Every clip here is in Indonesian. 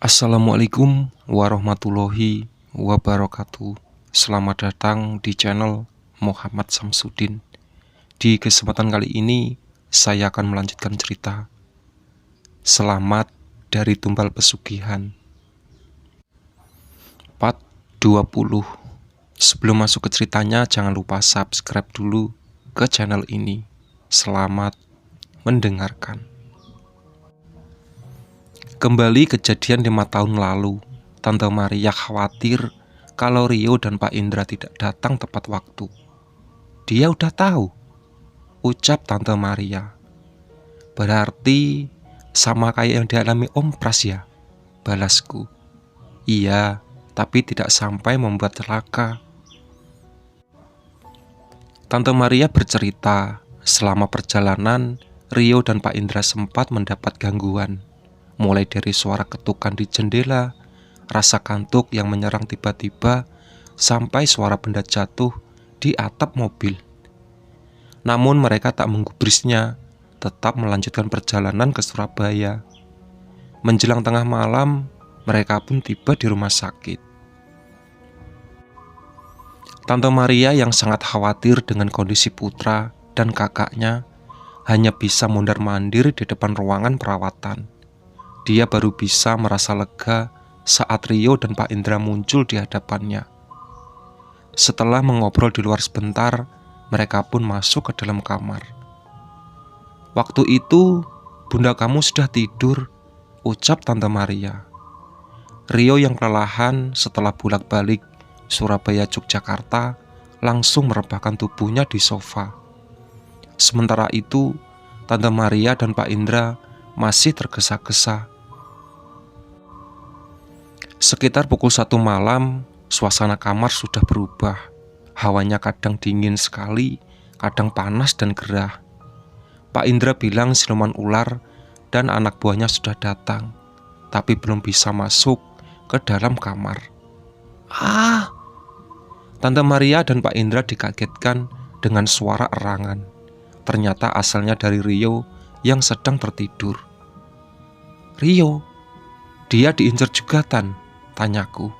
Assalamualaikum warahmatullahi wabarakatuh. Selamat datang di channel Muhammad Samsudin. Di kesempatan kali ini saya akan melanjutkan cerita Selamat dari Tumbal Pesugihan Part 20. Sebelum masuk ke ceritanya, jangan lupa subscribe dulu ke channel ini. Selamat mendengarkan. Kembali kejadian 5 tahun lalu, Tante Maria khawatir kalau Rio dan Pak Indra tidak datang tepat waktu. Dia udah tahu, ucap Tante Maria. Berarti sama kayak yang dialami Om Pras ya, balasku. Iya, tapi tidak sampai membuat celaka. Tante Maria bercerita, selama perjalanan, Rio dan Pak Indra sempat mendapat gangguan. Mulai dari suara ketukan di jendela, rasa kantuk yang menyerang tiba-tiba, sampai suara benda jatuh di atap mobil. Namun mereka tak menggubrisnya, tetap melanjutkan perjalanan ke Surabaya. Menjelang tengah malam, mereka pun tiba di rumah sakit. Tante Maria yang sangat khawatir dengan kondisi putra dan kakaknya hanya bisa mondar-mandir di depan ruangan perawatan. Dia baru bisa merasa lega saat Rio dan Pak Indra muncul di hadapannya. Setelah mengobrol di luar sebentar, mereka pun masuk ke dalam kamar. Waktu itu, bunda kamu sudah tidur, ucap Tante Maria. Rio yang kelelahan setelah bolak-balik Surabaya Yogyakarta langsung merebahkan tubuhnya di sofa. Sementara itu, Tante Maria dan Pak Indra masih tergesa-gesa. Sekitar pukul 1 malam, suasana kamar sudah berubah. Hawanya kadang dingin sekali, kadang panas dan gerah. Pak Indra bilang siluman ular dan anak buahnya sudah datang, tapi belum bisa masuk ke dalam kamar. Ah! Tante Maria dan Pak Indra dikagetkan dengan suara erangan. Ternyata asalnya dari Rio yang sedang tertidur. Rio? Dia diincar juga, tanyaku.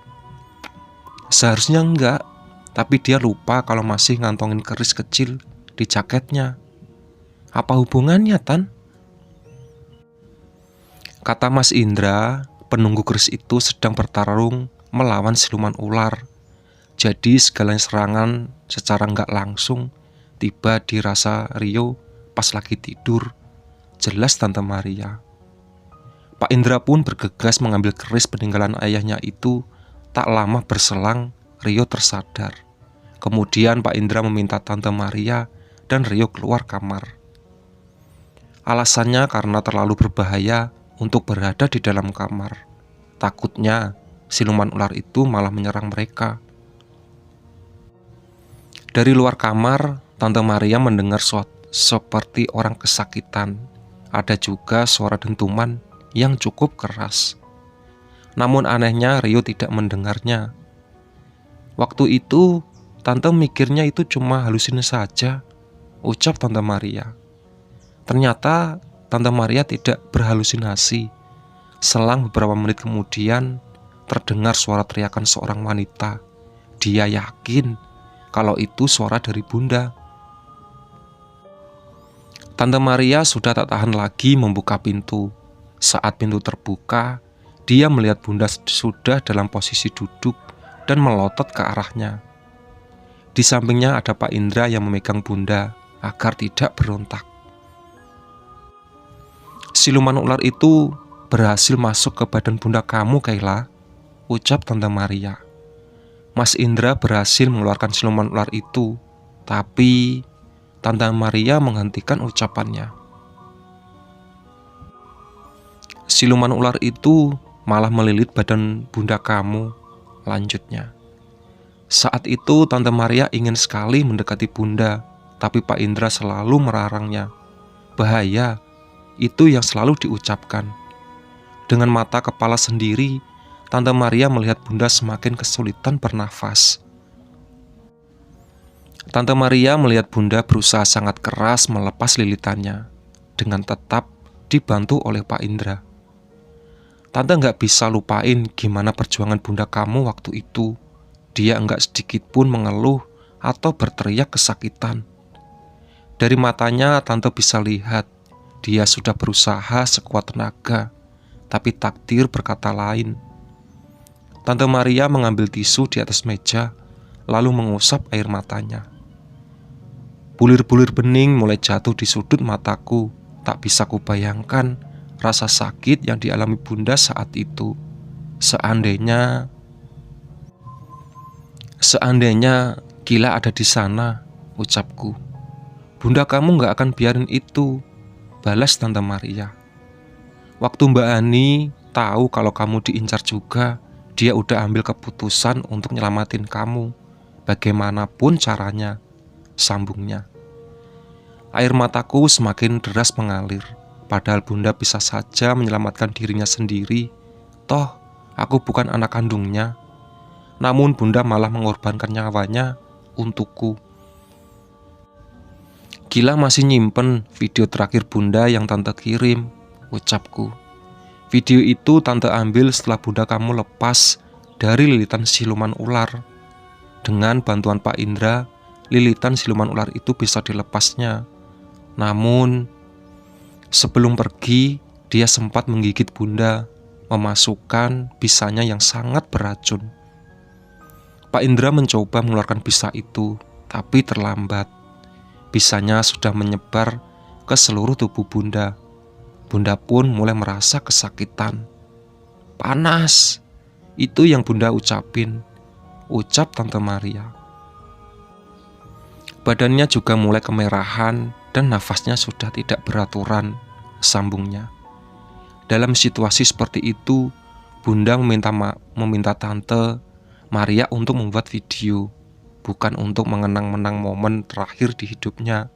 Seharusnya enggak, tapi dia lupa kalau masih ngantongin keris kecil di jaketnya. Apa hubungannya, Tan? Kata Mas Indra, penunggu keris itu sedang bertarung melawan siluman ular. Jadi segala serangan secara enggak langsung tiba di rasa Rio pas lagi tidur. Jelas Tante Maria. Pak Indra pun bergegas mengambil keris peninggalan ayahnya itu. Tak lama berselang, Rio tersadar. Kemudian Pak Indra meminta Tante Maria dan Rio keluar kamar. Alasannya karena terlalu berbahaya untuk berada di dalam kamar. Takutnya siluman ular itu malah menyerang mereka. Dari luar kamar, Tante Maria mendengar seperti orang kesakitan. Ada juga suara dentuman yang cukup keras. Namun anehnya Rio tidak mendengarnya. Waktu itu Tante mikirnya itu cuma halusinasi saja, ucap Tante Maria. Ternyata Tante Maria tidak berhalusinasi. Selang beberapa menit kemudian terdengar suara teriakan seorang wanita. Dia yakin kalau itu suara dari bunda. Tante Maria sudah tak tahan lagi membuka pintu. Saat pintu terbuka, dia melihat bunda sudah dalam posisi duduk dan melotot ke arahnya. Di sampingnya ada Pak Indra yang memegang bunda agar tidak berontak. Siluman ular itu berhasil masuk ke badan bunda kamu, Kayla, ucap Tante Maria. Mas Indra berhasil mengeluarkan siluman ular itu, tapi Tante Maria menghentikan ucapannya. Siluman ular itu malah melilit badan bunda kamu, lanjutnya. Saat itu Tante Maria ingin sekali mendekati bunda, tapi Pak Indra selalu melarangnya. Bahaya, itu yang selalu diucapkan. Dengan mata kepala sendiri, Tante Maria melihat bunda semakin kesulitan bernafas. Tante Maria melihat bunda berusaha sangat keras melepas lilitannya, dengan tetap dibantu oleh Pak Indra. Tante nggak bisa lupain gimana perjuangan bunda kamu waktu itu. Dia nggak sedikit pun mengeluh atau berteriak kesakitan. Dari matanya tante bisa lihat dia sudah berusaha sekuat tenaga, tapi takdir berkata lain. Tante Maria mengambil tisu di atas meja, lalu mengusap air matanya. Bulir-bulir bening mulai jatuh di sudut mataku. Tak bisa kubayangkan rasa sakit yang dialami bunda saat itu. Seandainya Gila ada di sana, ucapku. Bunda kamu gak akan biarin itu, balas Tante Maria. Waktu Mbak Ani tahu kalau kamu diincar juga, dia udah ambil keputusan untuk nyelamatin kamu, bagaimanapun caranya, sambungnya. Air mataku semakin deras mengalir, padahal bunda bisa saja menyelamatkan dirinya sendiri. Toh, aku bukan anak kandungnya. Namun bunda malah mengorbankan nyawanya untukku. Gila masih nyimpen video terakhir bunda yang tante kirim, ucapku. Video itu tante ambil setelah bunda kamu lepas dari lilitan siluman ular. Dengan bantuan Pak Indra, lilitan siluman ular itu bisa dilepasnya. Namun, sebelum pergi, dia sempat menggigit bunda, memasukkan bisanya yang sangat beracun. Pak Indra mencoba mengeluarkan bisa itu, tapi terlambat. Bisanya sudah menyebar ke seluruh tubuh bunda. Bunda pun mulai merasa kesakitan. Panas, itu yang bunda ucapin, ucap Tante Maria. Badannya juga mulai kemerahan dan nafasnya sudah tidak beraturan, sambungnya. Dalam situasi seperti itu, bunda meminta Tante Maria untuk membuat video, bukan untuk mengenang-menang momen terakhir di hidupnya,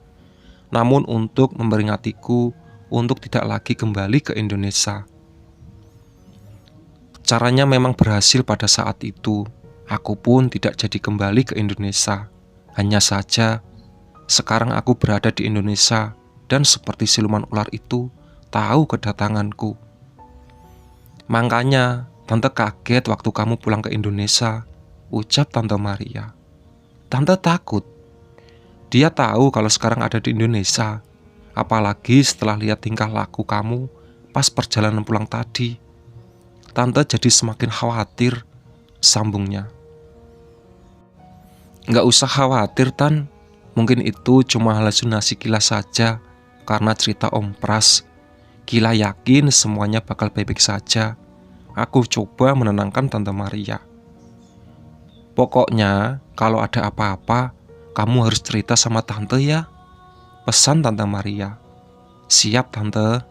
namun untuk memperingatiku untuk tidak lagi kembali ke Indonesia. Caranya memang berhasil pada saat itu. Aku pun tidak jadi kembali ke Indonesia. Hanya saja, sekarang aku berada di Indonesia dan seperti siluman ular itu tahu kedatanganku. Makanya tante kaget waktu kamu pulang ke Indonesia, ucap Tante Maria. Tante takut. Dia tahu kalau sekarang ada di Indonesia, apalagi setelah lihat tingkah laku kamu pas perjalanan pulang tadi. Tante jadi semakin khawatir, sambungnya. Nggak usah khawatir, Tan. Mungkin itu cuma halusinasi Gila saja karena cerita Om Pras. Gila yakin semuanya bakal baik-baik saja. Aku coba menenangkan Tante Maria. Pokoknya kalau ada apa-apa, kamu harus cerita sama Tante ya, pesan Tante Maria. Siap Tante.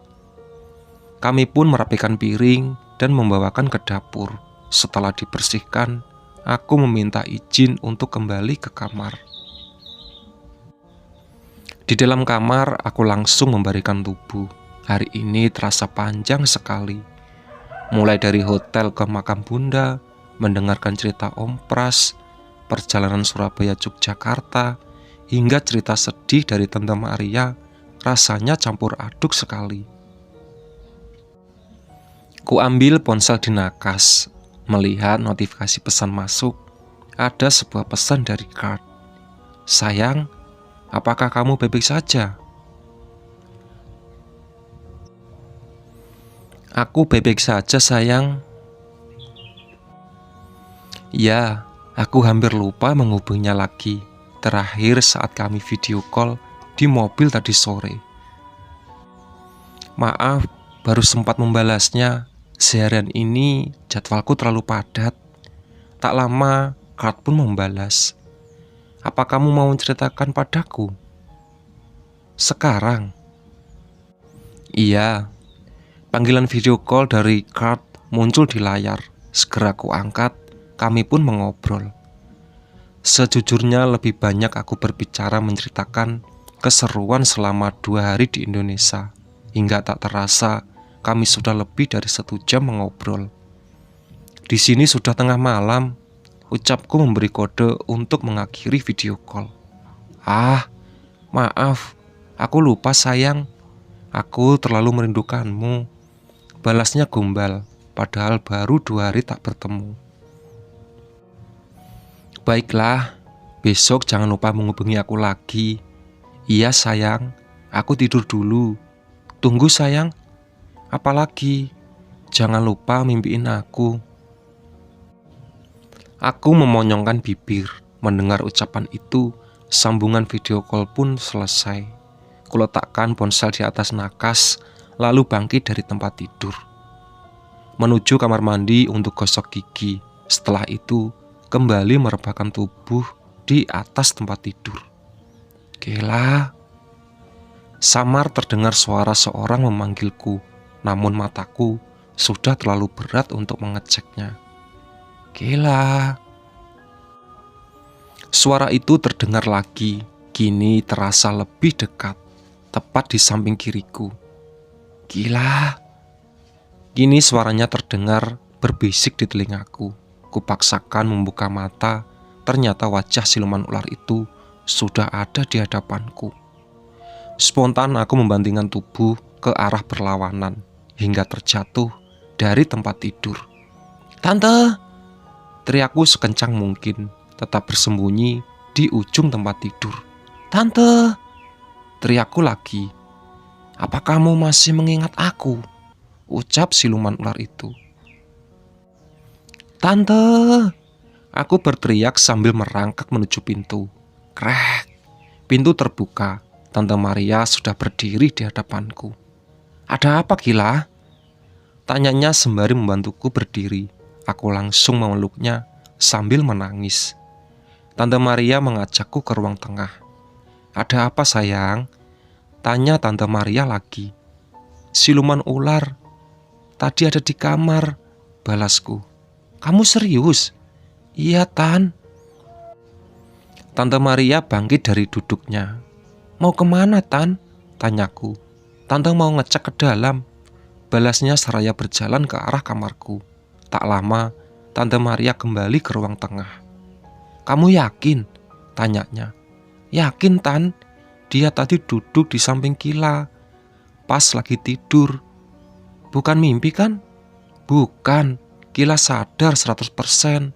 Kami pun merapikan piring dan membawakan ke dapur. Setelah dibersihkan, aku meminta izin untuk kembali ke kamar. Di dalam kamar, aku langsung membarikan tubuh. Hari ini terasa panjang sekali. Mulai dari hotel ke makam bunda, mendengarkan cerita Om Pras, perjalanan Surabaya Yogyakarta, hingga cerita sedih dari Tante Maria, rasanya campur aduk sekali. Ku ambil ponsel di nakas, melihat notifikasi pesan masuk. Ada sebuah pesan dari Kurt. Sayang, apakah kamu baik-baik saja? Aku baik-baik saja sayang. Ya, aku hampir lupa menghubunginya lagi. Terakhir saat kami video call di mobil tadi sore. Maaf, baru sempat membalasnya. Seharian ini jadwalku terlalu padat. Tak lama, Kurt pun membalas. Apa kamu mau menceritakan padaku? Sekarang? Iya. Panggilan video call dari Kurt muncul di layar. Segera ku angkat, kami pun mengobrol. Sejujurnya lebih banyak aku berbicara menceritakan keseruan selama 2 hari di Indonesia. Hingga tak terasa kami sudah lebih dari 1 jam mengobrol. Di sini sudah tengah malam, ucapku memberi kode untuk mengakhiri video call. Ah, maaf, aku lupa sayang. Aku terlalu merindukanmu, balasnya gombal padahal baru 2 hari tak bertemu. Baiklah, besok jangan lupa menghubungi aku lagi. Iya sayang, aku tidur dulu. Tunggu sayang. Apalagi, jangan lupa mimpiin aku. Aku memonyongkan bibir. Mendengar ucapan itu, sambungan video call pun selesai. Kuletakkan ponsel di atas nakas, lalu bangkit dari tempat tidur. Menuju kamar mandi untuk gosok gigi. Setelah itu, kembali merebahkan tubuh di atas tempat tidur. Gila. Samar terdengar suara seorang memanggilku, namun mataku sudah terlalu berat untuk mengeceknya. Gila. Suara itu terdengar lagi, kini terasa lebih dekat, tepat di samping kiriku. Gila. Kini suaranya terdengar berbisik di telingaku. Kupaksakan membuka mata, ternyata wajah siluman ular itu sudah ada di hadapanku. Spontan aku membantingkan tubuh ke arah berlawanan, hingga terjatuh dari tempat tidur. Tante! Teriakku sekencang mungkin, tetap bersembunyi di ujung tempat tidur. Tante! Teriakku lagi. Apa kamu masih mengingat aku? Ucap siluman ular itu. Tante! Aku berteriak sambil merangkak menuju pintu. Krek! Pintu terbuka. Tante Maria sudah berdiri di hadapanku. Ada apa Gila? Tanyanya sembari membantuku berdiri. Aku langsung memeluknya sambil menangis. Tante Maria mengajakku ke ruang tengah. Ada apa sayang? Tanya Tante Maria lagi. Siluman ular. Tadi ada di kamar, balasku. Kamu serius? Iya, Tan. Tante Maria bangkit dari duduknya. Mau kemana, Tan? Tanyaku. Tante mau ngecek ke dalam. Balasnya seraya berjalan ke arah kamarku. Tak lama, Tante Maria kembali ke ruang tengah. Kamu yakin? Tanyanya. Yakin, Tan. Dia tadi duduk di samping Gila. Pas lagi tidur. Bukan mimpi kan? Bukan, Gila sadar 100%.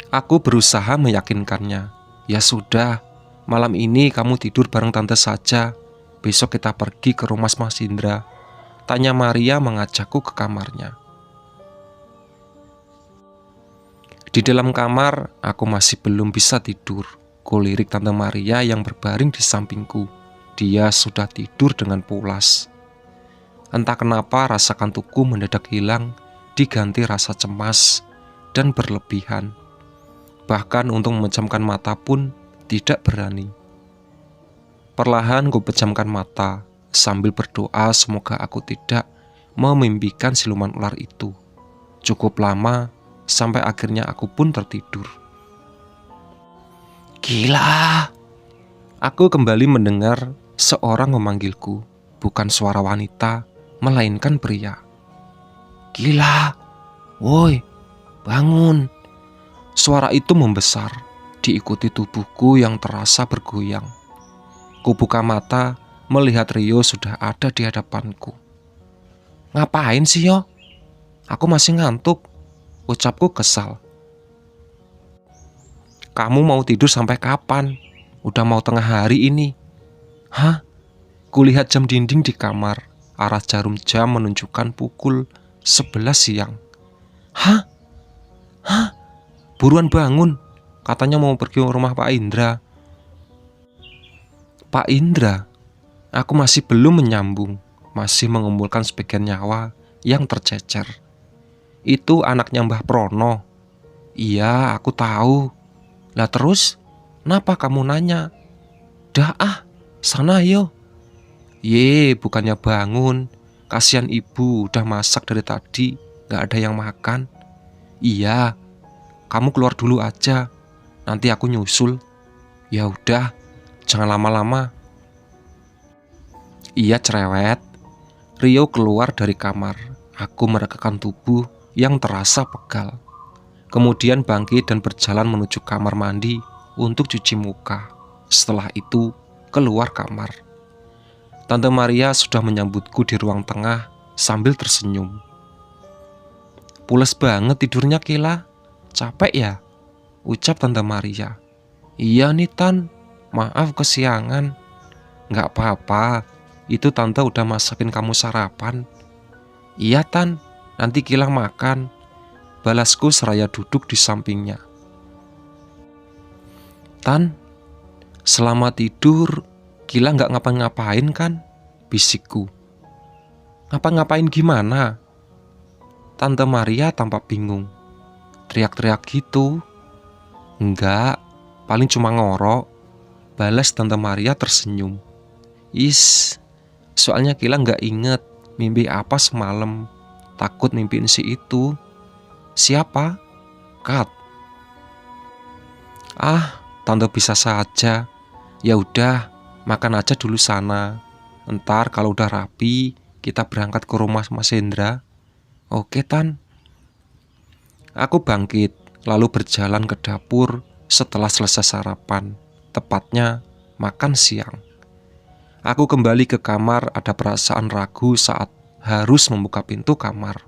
Aku berusaha meyakinkannya. Ya sudah, malam ini kamu tidur bareng tante saja. Besok kita pergi ke rumah Mas Indra. Tanya Maria mengajakku ke kamarnya. Di dalam kamar, aku masih belum bisa tidur. Kulirik tante Maria yang berbaring di sampingku. Dia sudah tidur dengan pulas. Entah kenapa rasa kantukku mendadak hilang, diganti rasa cemas dan berlebihan. Bahkan untuk memejamkan mata pun tidak berani. Perlahan ku pejamkan mata sambil berdoa semoga aku tidak memimpikan siluman ular itu. Cukup lama sampai akhirnya aku pun tertidur. Gila! Aku kembali mendengar seorang memanggilku, bukan suara wanita, melainkan pria. Gila, woi, bangun. Suara itu membesar, diikuti tubuhku yang terasa bergoyang. Kubuka mata, melihat Rio sudah ada di hadapanku. Ngapain sih yo? Aku masih ngantuk, ucapku kesal. Kamu mau tidur sampai kapan? Udah mau tengah hari ini. Hah? Kulihat jam dinding di kamar. Arah jarum jam menunjukkan pukul 11 siang. Hah? Hah? Buruan bangun. Katanya mau pergi ke rumah Pak Indra. Pak Indra? Aku masih belum menyambung. Masih mengumpulkan sebagian nyawa yang tercecer. Itu anaknya Mbah Prono. Iya, aku tahu. Lah terus? Kenapa kamu nanya? Dah sana yo. Ye, bukannya bangun. Kasihan ibu udah masak dari tadi, gak ada yang makan. Iya, kamu keluar dulu aja. Nanti aku nyusul. Ya udah, jangan lama-lama. Iya cerewet. Rio keluar dari kamar. Aku meregangkan tubuh yang terasa pegal. Kemudian bangkit dan berjalan menuju kamar mandi untuk cuci muka. Setelah itu keluar kamar. Tante Maria sudah menyambutku di ruang tengah sambil tersenyum. Pules banget tidurnya Kila. Capek ya? Ucap Tante Maria. Iya nih Tan, maaf kesiangan. Nggak apa-apa, itu Tante udah masakin kamu sarapan. Iya Tan, nanti Kila makan. Balasku seraya duduk di sampingnya. Tan, selama tidur Kila nggak ngapa-ngapain kan? Bisikku. Ngapa-ngapain gimana? Tante Maria tampak bingung. Teriak-teriak gitu. Enggak, paling cuma ngorok. Balas Tante Maria tersenyum. Soalnya Kila nggak inget mimpi apa semalam. Takut mimpiin si itu. Siapa? Kat. Tante bisa saja. Ya udah, makan aja dulu sana. Entar kalau udah rapi, kita berangkat ke rumah Mas Hendra. Oke Tan. Aku bangkit, lalu berjalan ke dapur setelah selesai sarapan. Tepatnya makan siang. Aku kembali ke kamar, ada perasaan ragu saat harus membuka pintu kamar.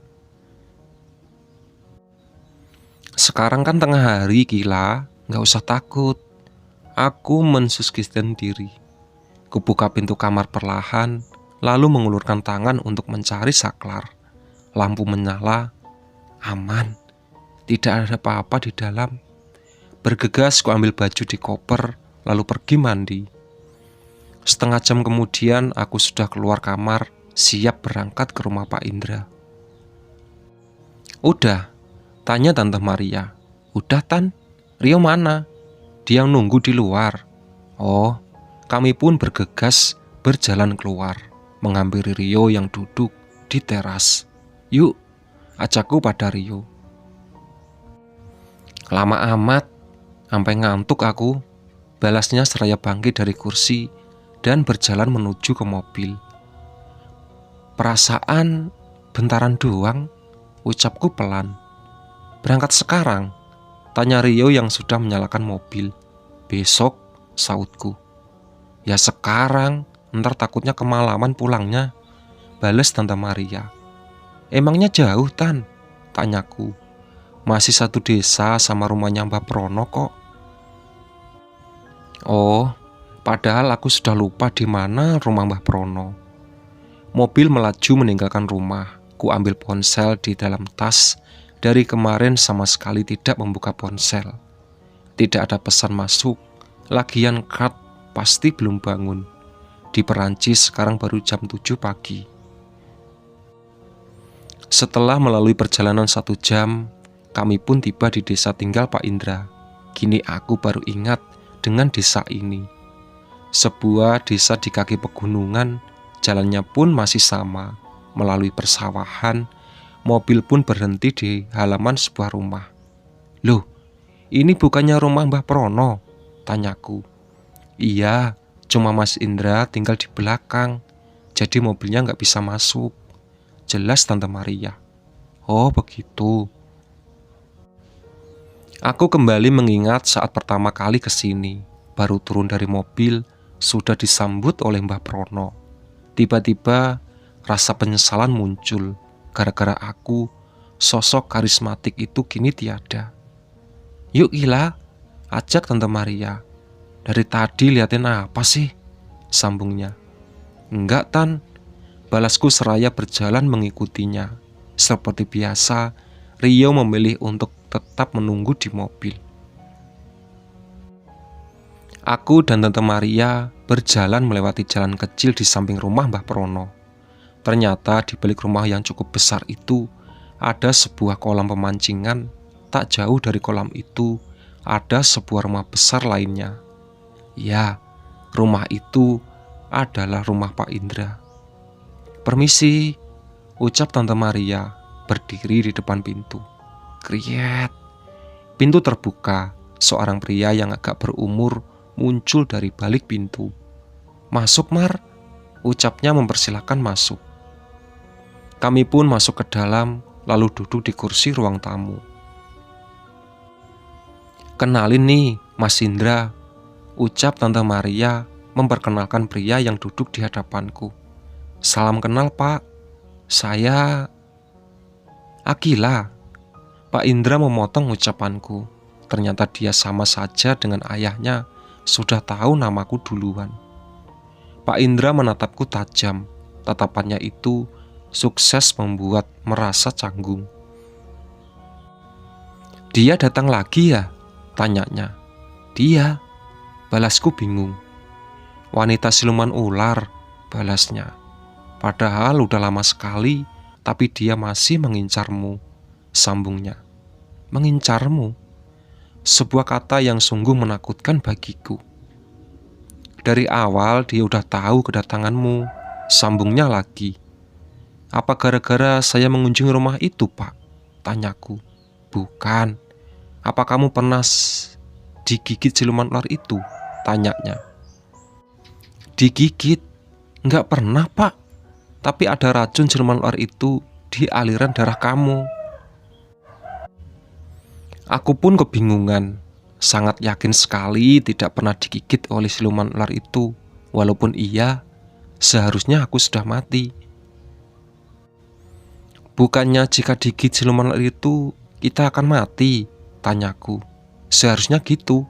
Sekarang kan tengah hari Kila, gak usah takut. Aku mensuggestikan diri. Kubuka pintu kamar perlahan, lalu mengulurkan tangan untuk mencari saklar. Lampu menyala, aman. Tidak ada apa-apa di dalam. Bergegas ku ambil baju di koper, lalu pergi mandi. Setengah jam kemudian aku sudah keluar kamar, siap berangkat ke rumah Pak Indra. Udah, tanya Tante Maria. Udah Tan, Rio mana? Dia nunggu di luar. Oh, kami pun bergegas berjalan keluar, menghampiri Rio yang duduk di teras. Yuk, ajakku pada Rio. Lama amat, sampai ngantuk aku. Balasnya seraya bangkit dari kursi dan berjalan menuju ke mobil. Perasaan bentaran doang, ucapku pelan. Berangkat sekarang? Tanya Rio yang sudah menyalakan mobil. Besok, sautku. Ya sekarang, ntar takutnya kemalaman pulangnya. Balas Tante Maria. Emangnya jauh Tan? Tanyaku. Masih satu desa sama rumahnya Mbak Prono kok. Oh, padahal aku sudah lupa di mana rumah Mbah Prono. Mobil melaju meninggalkan rumah. Ku ambil ponsel di dalam tas. Dari kemarin sama sekali tidak membuka ponsel. Tidak ada pesan masuk. Lagian Kat pasti belum bangun. Di Perancis sekarang baru jam 7 pagi. Setelah melalui perjalanan 1 jam, kami pun tiba di desa tinggal Pak Indra. Kini aku baru ingat dengan desa ini. Sebuah desa di kaki pegunungan, jalannya pun masih sama, melalui persawahan. Mobil pun berhenti di halaman sebuah rumah. Loh, ini bukannya rumah Mbah Prono? Tanyaku. Iya, cuma Mas Indra tinggal di belakang, jadi mobilnya nggak bisa masuk. Jelas Tante Maria. Oh begitu. Aku kembali mengingat saat pertama kali kesini. Baru turun dari mobil, sudah disambut oleh Mbah Prono. Tiba-tiba rasa penyesalan muncul. Gara-gara aku, sosok karismatik itu kini tiada. Yuk Ila, ajak Tante Maria. Dari tadi liatin apa sih? Sambungnya. Enggak Tan, balasku seraya berjalan mengikutinya. Seperti biasa, Rio memilih untuk tetap menunggu di mobil. Aku dan Tante Maria berjalan melewati jalan kecil di samping rumah Mbah Prono. Ternyata di balik rumah yang cukup besar itu ada sebuah kolam pemancingan. Tak jauh dari kolam itu ada sebuah rumah besar lainnya. Ya, rumah itu adalah rumah Pak Indra. Permisi, ucap Tante Maria berdiri di depan pintu. Kriet. Pintu terbuka. Seorang pria yang agak berumur muncul dari balik pintu. Masuk Mar, ucapnya mempersilahkan masuk. Kami pun masuk ke dalam, lalu duduk di kursi ruang tamu. Kenalin nih, Mas Indra, ucap Tante Maria memperkenalkan pria yang duduk di hadapanku. Salam kenal Pak, saya Akila, Pak Indra memotong ucapanku. Ternyata dia sama saja dengan ayahnya, sudah tahu namaku duluan. Pak Indra menatapku tajam. Tatapannya itu sukses membuat merasa canggung. "Dia datang lagi ya?" tanyanya. "Dia," balasku bingung. "Wanita siluman ular," balasnya. "Padahal udah lama sekali, tapi dia masih mengincarmu," sambungnya. "Mengincarmu?" Sebuah kata yang sungguh menakutkan bagiku. "Dari awal dia udah tahu kedatanganmu," sambungnya lagi. "Apa gara-gara saya mengunjungi rumah itu, Pak?" tanyaku. "Bukan. Apa kamu pernah digigit siluman ular itu?" tanyanya. "Digigit? Nggak pernah, Pak. Tapi ada racun siluman ular itu di aliran darah kamu." Aku pun kebingungan. Sangat yakin sekali tidak pernah digigit oleh siluman ular itu. Walaupun iya, seharusnya aku sudah mati. "Bukannya jika digigit siluman ular itu kita akan mati?" tanyaku. "Seharusnya gitu.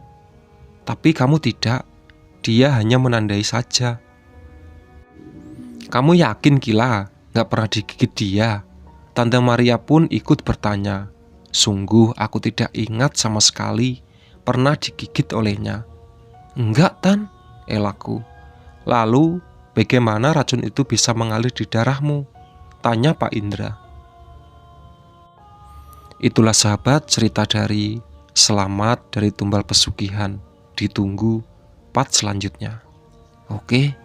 Tapi kamu tidak. Dia hanya menandai saja." "Kamu yakin Kila gak pernah digigit dia?" Tante Maria pun ikut bertanya. Sungguh aku tidak ingat sama sekali pernah digigit olehnya. "Enggak, Tan," elaku. "Lalu bagaimana racun itu bisa mengalir di darahmu?" tanya Pak Indra. Itulah sahabat cerita dari Selamat dari Tumbal Pesugihan. Ditunggu part selanjutnya. Oke.